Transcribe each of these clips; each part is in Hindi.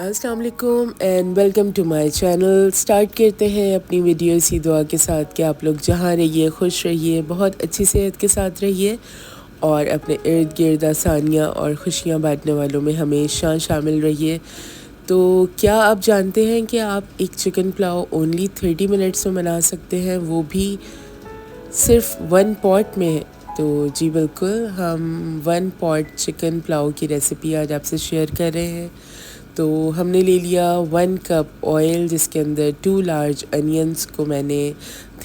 अस्सलाम वालेकुम and welcome to my channel. Start करते हैं अपनी वीडियो इसी दुआ के साथ कि आप लोग जहाँ रहिए खुश रहिए, बहुत अच्छी सेहत के साथ रहिए और अपने इर्द गिर्द आसानियाँ और खुशियाँ बांटने वालों में हमेशा शामिल रहिए। तो क्या आप जानते हैं कि आप एक चिकन पुलाव ओनली 30 मिनट्स में बना सकते हैं, वो भी सिर्फ 1 पॉट में। तो जी बिल्कुल, हम 1 पॉट चिकन पुलाव की रेसिपी आज आपसे शेयर कर रहे हैं। तो हमने ले लिया 1 कप ऑयल, जिसके अंदर 2 लार्ज अनियंस को मैंने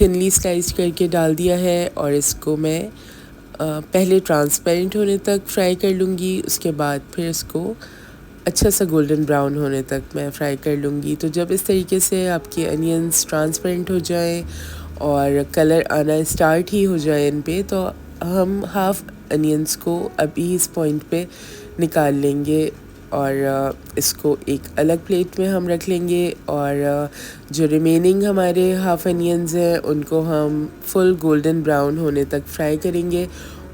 थिनली स्लाइस करके डाल दिया है और इसको मैं पहले ट्रांसपेरेंट होने तक फ्राई कर लूँगी। उसके बाद फिर इसको अच्छा सा गोल्डन ब्राउन होने तक मैं फ्राई कर लूँगी। तो जब इस तरीके से आपके अनियंस ट्रांसपेरेंट हो जाएं और कलर आना स्टार्ट ही हो जाए इन पे, तो हम हाफ़ अनियंस को अभी इस पॉइंट पे निकाल लेंगे और इसको एक अलग प्लेट में हम रख लेंगे। और जो रिमेनिंग हमारे हाफ़ अनियंस हैं उनको हम फुल गोल्डन ब्राउन होने तक फ्राई करेंगे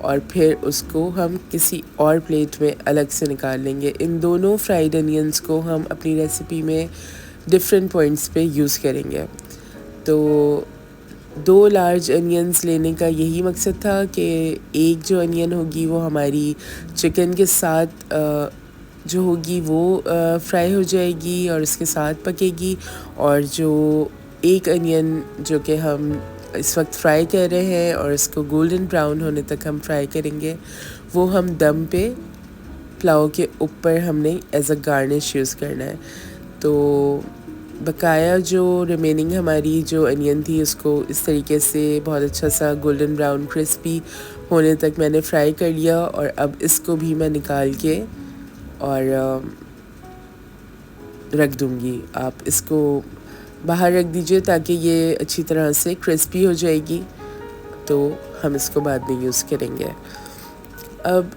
और फिर उसको हम किसी और प्लेट में अलग से निकाल लेंगे। इन दोनों फ्राइड अनियंस को हम अपनी रेसिपी में डिफरेंट पॉइंट्स पे यूज़ करेंगे। तो 2 लार्ज अनियंस लेने का यही मकसद था कि एक जो अनियन होगी वो हमारी चिकन के साथ जो होगी वो फ्राई हो जाएगी और उसके साथ पकेगी, और जो एक अनियन जो कि हम इस वक्त फ्राई कर रहे हैं और इसको गोल्डन ब्राउन होने तक हम फ्राई करेंगे, वो हम दम पे पुलाव के ऊपर हमने एज अ गार्निश यूज़ करना है। तो बकाया जो रिमेनिंग हमारी जो अनियन थी उसको इस तरीके से बहुत अच्छा सा गोल्डन ब्राउन क्रिस्पी होने तक मैंने फ्राई कर लिया और अब इसको भी मैं निकाल के और रख दूँगी। आप इसको बाहर रख दीजिए ताकि ये अच्छी तरह से क्रिस्पी हो जाएगी, तो हम इसको बाद में यूज़ करेंगे। अब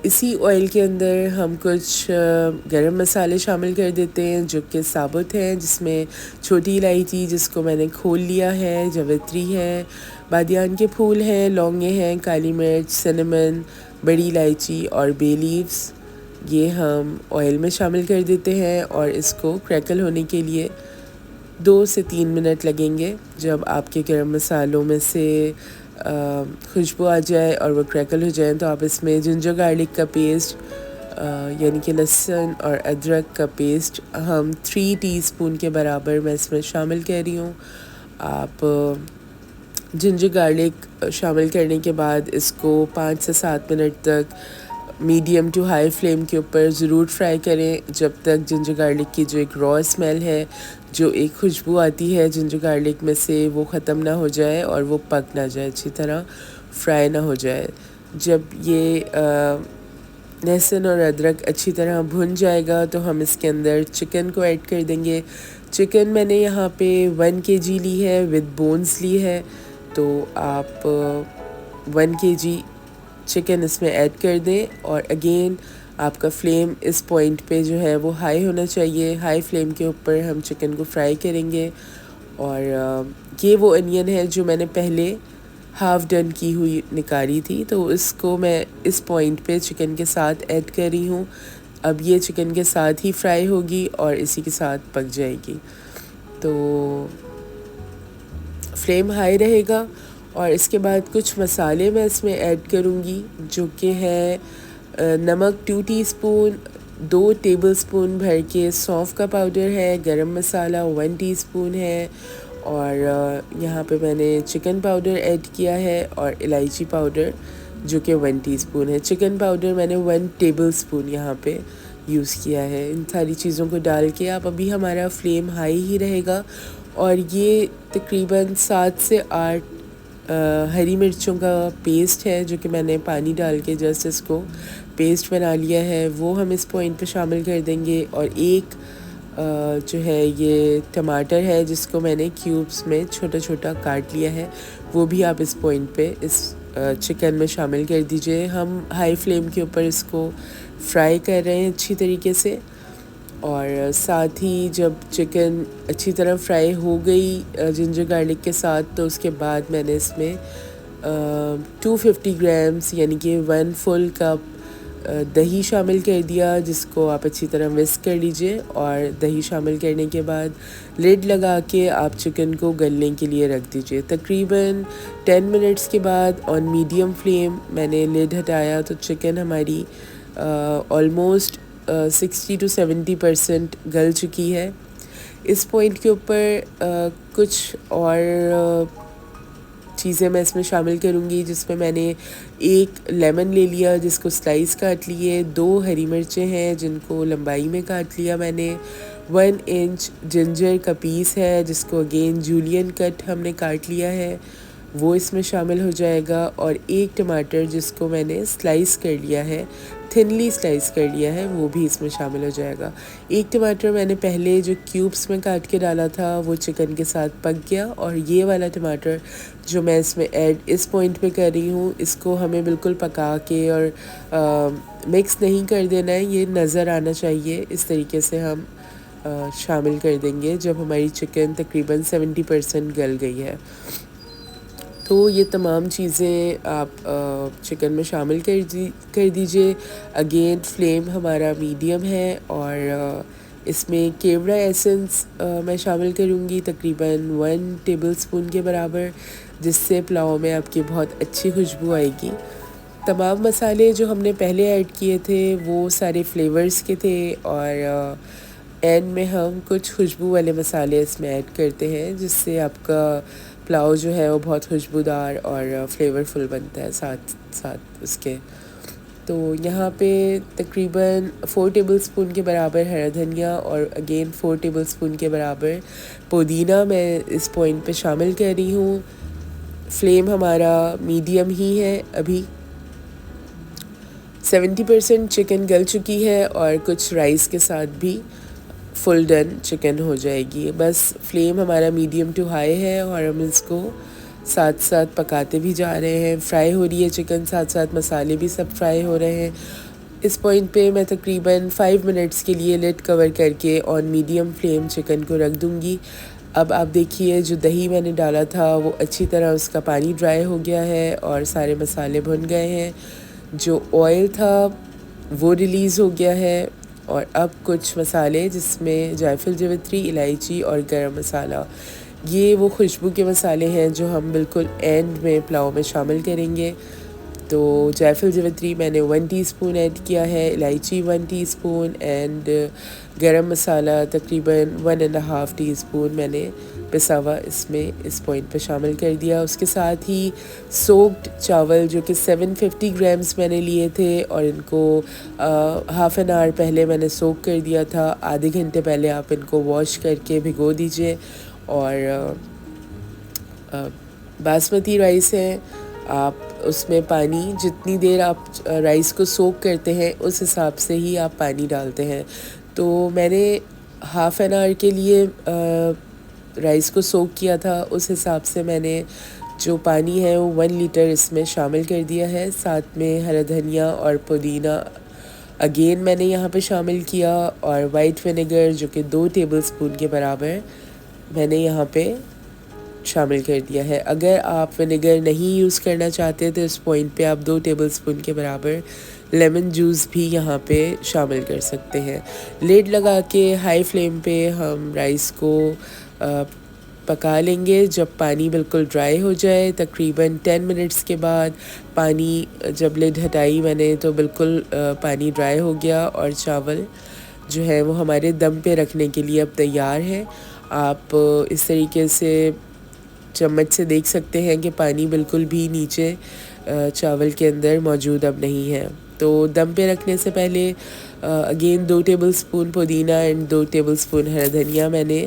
इसी ऑयल के अंदर हम कुछ गरम मसाले शामिल कर देते हैं जो कि साबुत हैं, जिसमें छोटी इलायची जिसको मैंने खोल लिया है, जावित्री है, बादियान के फूल हैं, लौंगे हैं, काली मिर्च, सिनेमन, बड़ी इलायची और बे लीव्स, ये हम ऑयल में शामिल कर देते हैं और इसको क्रैकल होने के लिए 2 से 3 मिनट लगेंगे। जब आपके गरम मसालों में से खुशबू आ जाए और वो क्रैकल हो जाए तो आप इसमें जिंजर गार्लिक का पेस्ट यानी कि लहसुन और अदरक का पेस्ट हम 3 टीस्पून के बराबर मैं इसमें शामिल कर रही हूँ। आप जिंजर गार्लिक शामिल करने के बाद इसको 5 से 7 मिनट तक मीडियम टू हाई फ्लेम के ऊपर ज़रूर फ्राई करें, जब तक जिंजर गार्लिक की जो एक रॉ स्मेल है, जो एक खुशबू आती है जिंजर गार्लिक में से, वो ख़त्म ना हो जाए और वो पक ना जाए, अच्छी तरह फ्राई ना हो जाए। जब ये लहसुन और अदरक अच्छी तरह भुन जाएगा तो हम इसके अंदर चिकन को ऐड कर देंगे। चिकन मैंने यहाँ पे 1 केजी ली है, विद बोन्स ली है। तो आप 1 केजी चिकन इसमें ऐड कर दें और अगेन आपका फ्लेम इस पॉइंट पे जो है वो हाई होना चाहिए। हाई फ्लेम के ऊपर हम चिकन को फ्राई करेंगे और ये वो अनियन है जो मैंने पहले हाफ़ डन की हुई निकाली थी, तो इसको मैं इस पॉइंट पे चिकन के साथ ऐड कर रही हूँ। अब ये चिकन के साथ ही फ्राई होगी और इसी के साथ पक जाएगी। तो फ्लेम हाई रहेगा और इसके बाद कुछ मसाले मैं इसमें ऐड करूँगी जो कि है नमक 2 टीस्पून, 2 टेबलस्पून भर के सौंफ का पाउडर है, गरम मसाला 1 टीस्पून है और यहाँ पे मैंने चिकन पाउडर ऐड किया है और इलायची पाउडर जो कि 1 टीस्पून है। चिकन पाउडर मैंने 1 टेबलस्पून यहाँ पे यूज़ किया है। इन सारी चीज़ों को डाल के आप अभी हमारा फ्लेम हाई ही रहेगा और ये तकरीबन 7 से 8 हरी मिर्चों का पेस्ट है जो कि मैंने पानी डाल के जस्ट इसको पेस्ट बना लिया है, वो हम इस पॉइंट पे शामिल कर देंगे। और एक जो है ये टमाटर है जिसको मैंने क्यूब्स में छोटा छोटा काट लिया है, वो भी आप इस पॉइंट पे इस चिकन में शामिल कर दीजिए। हम हाई फ्लेम के ऊपर इसको फ्राई कर रहे हैं अच्छी तरीके से और साथ ही जब चिकन अच्छी तरह फ्राई हो गई जिंजर गार्लिक के साथ, तो उसके बाद मैंने इसमें 250 ग्राम्स यानी कि 1 फुल कप दही शामिल कर दिया, जिसको आप अच्छी तरह विस्क कर लीजिए। और दही शामिल करने के बाद लिड लगा के आप चिकन को गलने के लिए रख दीजिए। तकरीबन 10 मिनट्स के बाद ऑन मीडियम फ्लेम मैंने लिड हटाया तो चिकन हमारी ऑलमोस्ट 60 to 70% गल चुकी है। इस पॉइंट के ऊपर कुछ और चीज़ें मैं इसमें शामिल करूँगी, जिसमें मैंने एक लेमन ले लिया जिसको स्लाइस काट लिए, 2 हरी मिर्चें हैं जिनको लंबाई में काट लिया मैंने, 1 इंच जिंजर का पीस है जिसको अगेन जूलियन कट हमने काट लिया है, वो इसमें शामिल हो जाएगा। और एक टमाटर जिसको मैंने स्लाइस कर लिया है, थिनली स्लाइस कर लिया है, वो भी इसमें शामिल हो जाएगा। एक टमाटर मैंने पहले जो क्यूब्स में काट के डाला था वो चिकन के साथ पक गया, और ये वाला टमाटर जो मैं इसमें ऐड इस पॉइंट पे कर रही हूँ, इसको हमें बिल्कुल पका के और मिक्स नहीं कर देना है, ये नज़र आना चाहिए। इस तरीके से हम शामिल कर देंगे जब हमारी चिकन तकरीबन 70% गल गई है। तो ये तमाम चीज़ें आप चिकन में शामिल कर दीजिए। अगेन फ्लेम हमारा मीडियम है, और इसमें केवड़ा एसेंस मैं शामिल करूँगी तकरीबन 1 टेबलस्पून के बराबर, जिससे पुलाव में आपकी बहुत अच्छी खुशबू आएगी। तमाम मसाले जो हमने पहले ऐड किए थे वो सारे फ्लेवर्स के थे, और एंड में हम कुछ खुशबू वाले मसाले इसमें ऐड करते हैं, जिससे आपका पुलाव जो है वो बहुत खुशबूदार और फ्लेवरफुल बनता है साथ साथ उसके। तो यहाँ पे तकरीबन 4 टेबलस्पून के बराबर हरा धनिया और अगेन 4 टेबलस्पून के बराबर पुदीना मैं इस पॉइंट पे शामिल कर रही हूँ। फ्लेम हमारा मीडियम ही है। अभी 70% चिकन गल चुकी है, और कुछ राइस के साथ भी फुल डन चिकन हो जाएगी। बस फ्लेम हमारा मीडियम टू हाई है, और हम इसको साथ साथ पकाते भी जा रहे हैं। फ्राई हो रही है चिकन, साथ साथ मसाले भी सब फ्राई हो रहे हैं। इस पॉइंट पे मैं तकरीबन 5 मिनट्स के लिए लिड कवर करके ऑन मीडियम फ्लेम चिकन को रख दूँगी। अब आप देखिए जो दही मैंने डाला था वो अच्छी तरह उसका पानी ड्राई हो गया है, और सारे मसाले भुन गए हैं। जो ऑयल था वो रिलीज़ हो गया है, और अब कुछ मसाले जिसमें जायफल, जावित्री, इलायची और गरम मसाला, ये वो खुशबू के मसाले हैं जो हम बिल्कुल एंड में पुलाव में शामिल करेंगे। तो जायफल, जावित्री मैंने 1 टीस्पून ऐड किया है, इलायची 1 टीस्पून, एंड गरम मसाला तकरीबन 1.5 टीस्पून मैंने पिसा हुआ इसमें इस पॉइंट पे शामिल कर दिया। उसके साथ ही सोक्ड चावल जो कि 750 ग्राम्स मैंने लिए थे, और इनको हाफ़ एन आवर पहले मैंने सोक कर दिया था। आधे घंटे पहले आप इनको वॉश करके भिगो दीजिए। और बासमती राइस है, आप उसमें पानी जितनी देर आप राइस को सोक करते हैं उस हिसाब से ही आप पानी डालते हैं। तो मैंने हाफ़ एन आवर के लिए राइस को सोक किया था, उस हिसाब से मैंने जो पानी है वो 1 लीटर इसमें शामिल कर दिया है। साथ में हरा धनिया और पुदीना अगेन मैंने यहाँ पे शामिल किया, और वाइट विनेगर जो कि 2 टेबलस्पून के बराबर मैंने यहाँ पे शामिल कर दिया है। अगर आप विनेगर नहीं यूज़ करना चाहते तो इस पॉइंट पे आप 2 टेबलस्पून के बराबर लेमन जूस भी यहाँ पे शामिल कर सकते हैं। लिड लगा के हाई फ्लेम पे हम राइस को पका लेंगे जब पानी बिल्कुल ड्राई हो जाए। तकरीबन 10 मिनट्स के बाद पानी जब लिड हटाई मैंने तो बिल्कुल पानी ड्राई हो गया, और चावल जो है वो हमारे दम पे रखने के लिए अब तैयार है। आप इस तरीके से चम्मच से देख सकते हैं कि पानी बिल्कुल भी नीचे चावल के अंदर मौजूद अब नहीं है। तो दम पे रखने से पहले अगेन 2 टेबलस्पून पुदीना एंड 2 टेबलस्पून हरा धनिया मैंने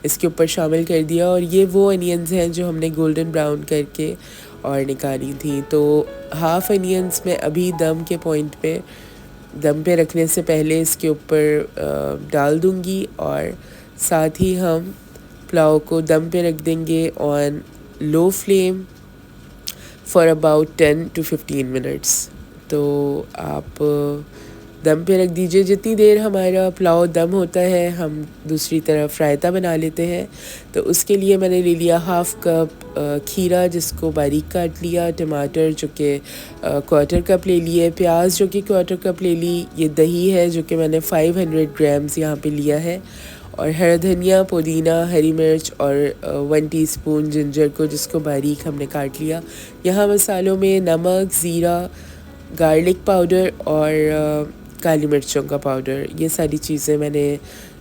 इसके ऊपर शामिल कर दिया, और ये वो अनियंस हैं जो हमने गोल्डन ब्राउन करके और निकाली थी। तो हाफ़ अनियंस मैं अभी दम के पॉइंट पे दम पे रखने से पहले इसके ऊपर डाल दूँगी, और साथ ही हम पुलाव को दम पे रख देंगे on low flame for about 10 to 15 minutes. तो आप दम पे रख दीजिए। जितनी देर हमारा पुलाव दम होता है हम दूसरी तरफ रायता बना लेते हैं। तो उसके लिए मैंने ले लिया हाफ़ कप खीरा जिसको बारीक काट लिया, टमाटर जो कि क्वार्टर कप ले लिए, प्याज जो कि क्वार्टर कप ले ली, ये दही है जो कि मैंने 500 ग्राम्स यहाँ पे लिया है, और हरा धनिया, पुदीना, हरी मिर्च और 1 टीस्पून जिंजर को जिसको बारीक हमने काट लिया। यहाँ मसालों में नमक, ज़ीरा, गार्लिक पाउडर और काली मिर्चों का पाउडर, ये सारी चीज़ें मैंने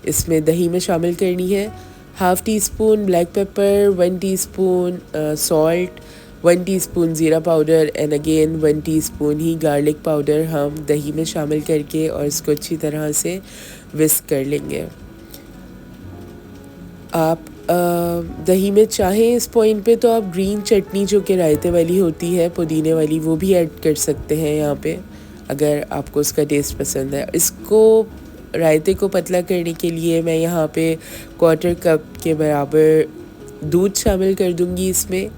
इसमें दही में शामिल करनी है। Half teaspoon black pepper, 1 teaspoon salt, 1 teaspoon ज़ीरा पाउडर एंड अगेन 1 टीस्पून ही गार्लिक पाउडर हम दही में शामिल करके और इसको अच्छी तरह से विस्क कर लेंगे। आप दही में चाहें इस पॉइंट पे तो आप ग्रीन चटनी जो कि रायते वाली होती है, पुदीने वाली, वो भी ऐड कर सकते हैं यहाँ पे अगर आपको उसका टेस्ट पसंद है। इसको रायते को पतला करने के लिए मैं यहाँ पे क्वार्टर कप के बराबर दूध शामिल कर दूँगी इसमें।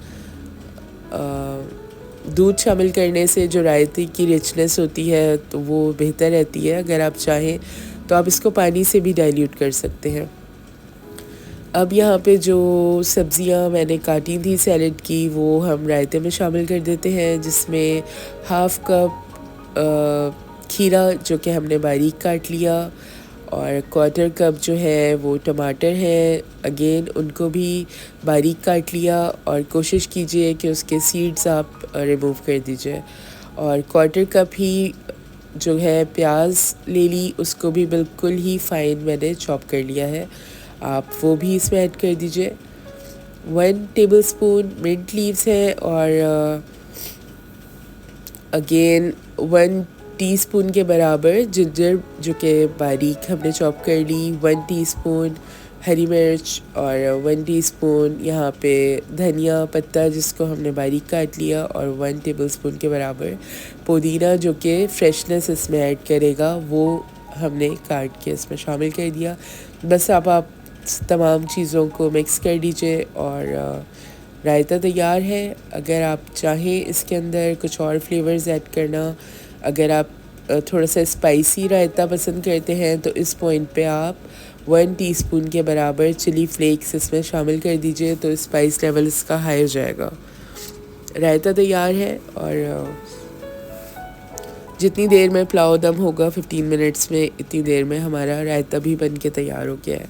दूध शामिल करने से जो रायते की रिचनेस होती है तो वो बेहतर रहती है। अगर आप चाहें तो आप इसको पानी से भी डाइल्यूट कर सकते हैं। अब यहाँ पे जो सब्ज़ियाँ मैंने काटी थी सैलेड की वो हम रायते में शामिल कर देते हैं, जिसमें हाफ़ कप खीरा जो कि हमने बारीक काट लिया, और क्वार्टर कप जो है वो टमाटर है, अगेन उनको भी बारीक काट लिया, और कोशिश कीजिए कि उसके सीड्स आप रिमूव कर दीजिए। और क्वार्टर कप ही जो है प्याज ले ली, उसको भी बिल्कुल ही फाइन मैंने चॉप कर लिया है, आप वो भी इसमें ऐड कर दीजिए। 1 टेबलस्पून मिंट लीव्स है, और अगेन 1 टीस्पून के बराबर जिंजर जो कि बारीक हमने चॉप कर ली, 1 टीस्पून हरी मिर्च, और 1 टीस्पून यहाँ पे धनिया पत्ता जिसको हमने बारीक काट लिया, और 1 टेबलस्पून के बराबर पुदीना जो कि फ्रेशनेस इसमें ऐड करेगा, वो हमने काट के इसमें शामिल कर दिया। बस आप तमाम चीज़ों को मिक्स कर दीजिए और रायता तैयार है। अगर आप चाहें इसके अंदर कुछ और फ्लेवर्स ऐड करना, अगर आप थोड़ा सा स्पाइसी रायता पसंद करते हैं तो इस पॉइंट पे आप 1 टीस्पून के बराबर चिली फ्लेक्स इसमें शामिल कर दीजिए, तो स्पाइस लेवल इसका हाई हो जाएगा। रायता तैयार है, और जितनी देर में पुलाव दम होगा 15 मिनट्स में, इतनी देर में हमारा रायता भी बन के तैयार हो गया है।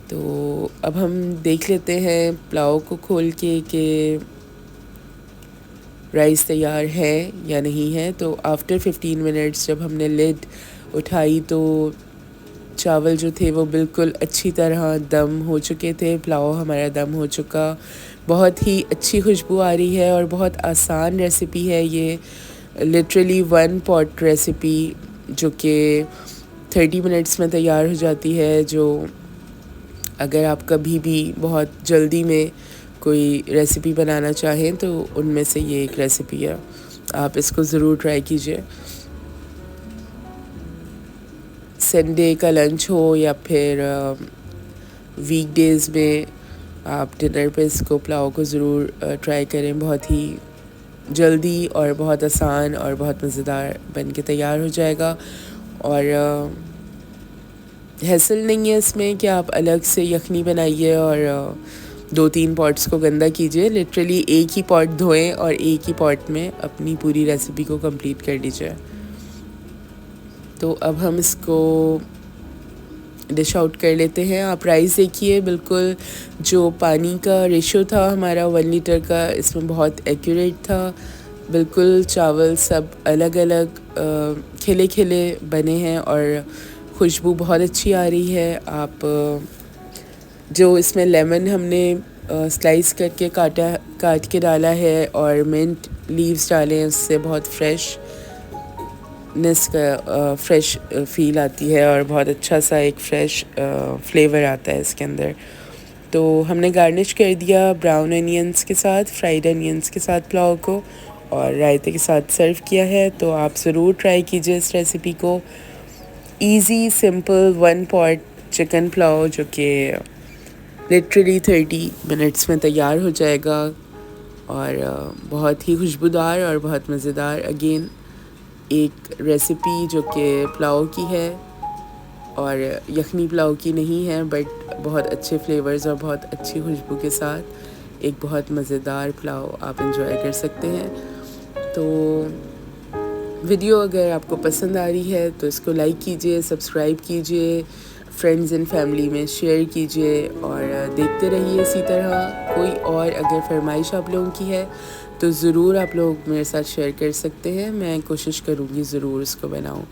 तो अब हम देख लेते हैं पुलाव को खोल के कि राइस तैयार है या नहीं है। तो आफ्टर 15 मिनट्स जब हमने लिड उठाई तो चावल जो थे वो बिल्कुल अच्छी तरह दम हो चुके थे, पुलाव हमारा दम हो चुका, बहुत ही अच्छी खुशबू आ रही है, और बहुत आसान रेसिपी है ये, लिटरली 1 पॉट रेसिपी जो कि 30 मिनट्स में तैयार हो जाती है। जो अगर आप कभी भी बहुत जल्दी में कोई रेसिपी बनाना चाहें तो उनमें से ये एक रेसिपी है, आप इसको ज़रूर ट्राई कीजिए। संडे का लंच हो या फिर वीकडेज़ में आप डिनर पे इसको पुलाव को ज़रूर ट्राई करें। बहुत ही जल्दी और बहुत आसान और बहुत मज़ेदार बन के तैयार हो जाएगा, और हैसल नहीं है इसमें कि आप अलग से यखनी बनाइए और 2-3 पॉट्स को गंदा कीजिए। लिटरली एक ही पॉट धोएं और एक ही पॉट में अपनी पूरी रेसिपी को कंप्लीट कर लीजिए। तो अब हम इसको डिश आउट कर लेते हैं। आप राइस देखिए, बिल्कुल जो पानी का रेशो था हमारा 1 लीटर का, इसमें बहुत एक्यूरेट था। बिल्कुल चावल सब अलग अलग खिले खिले बने हैं, और खुशबू बहुत अच्छी आ रही है। आप जो इसमें लेमन हमने स्लाइस करके काट के डाला है, और मिंट लीव्स डाले हैं, उससे बहुत फ्रेशनेस का फ्रेश फील आती है, और बहुत अच्छा सा एक फ्रेश फ्लेवर आता है इसके अंदर। तो हमने गार्निश कर दिया ब्राउन अनियंस के साथ, फ्राइड अनियंस के साथ पुलाव को, और रायते के साथ सर्व किया है। तो आप ज़रूर ट्राई कीजिए इस रेसिपी को। Easy simple 1 pot chicken pulao जो कि लिटरली 30 मिनट्स में तैयार हो जाएगा, और बहुत ही खुशबूदार और बहुत मज़ेदार। अगेन एक रेसिपी जो कि पुलाव की है और यखनी पुलाव की नहीं है, बट बहुत अच्छे फ्लेवर्स और बहुत अच्छी खुशबू के साथ एक बहुत मज़ेदार पुलाव आप इंजॉय कर सकते हैं। तो वीडियो अगर आपको पसंद आ रही है तो इसको लाइक कीजिए, सब्सक्राइब कीजिए, फ्रेंड्स एंड फैमिली में शेयर कीजिए और देखते रहिए इसी तरह। कोई और अगर फरमाइश आप लोगों की है तो ज़रूर आप लोग मेरे साथ शेयर कर सकते हैं, मैं कोशिश करूँगी ज़रूर इसको बनाऊँ।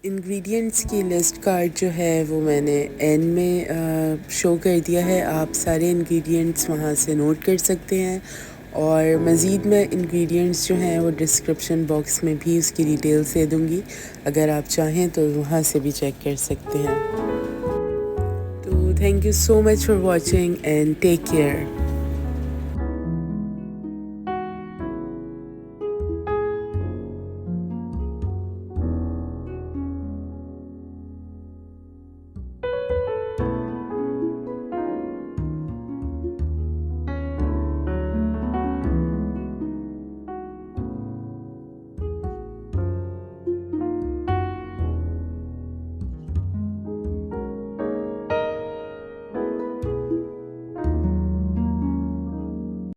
इंग्रेडिएंट्स की लिस्ट कार्ड जो है वो मैंने एंड में शो कर दिया है, आप सारे इंग्रेडिएंट्स वहाँ से नोट कर सकते हैं और मज़ीद मैं इंग्रेडिएंट्स जो हैं वो डिस्क्रिप्शन बॉक्स में भी उसकी डिटेल्स दे दूँगी, अगर आप चाहें तो वहाँ से भी चेक कर सकते हैं। तो thank you so much for watching and take care.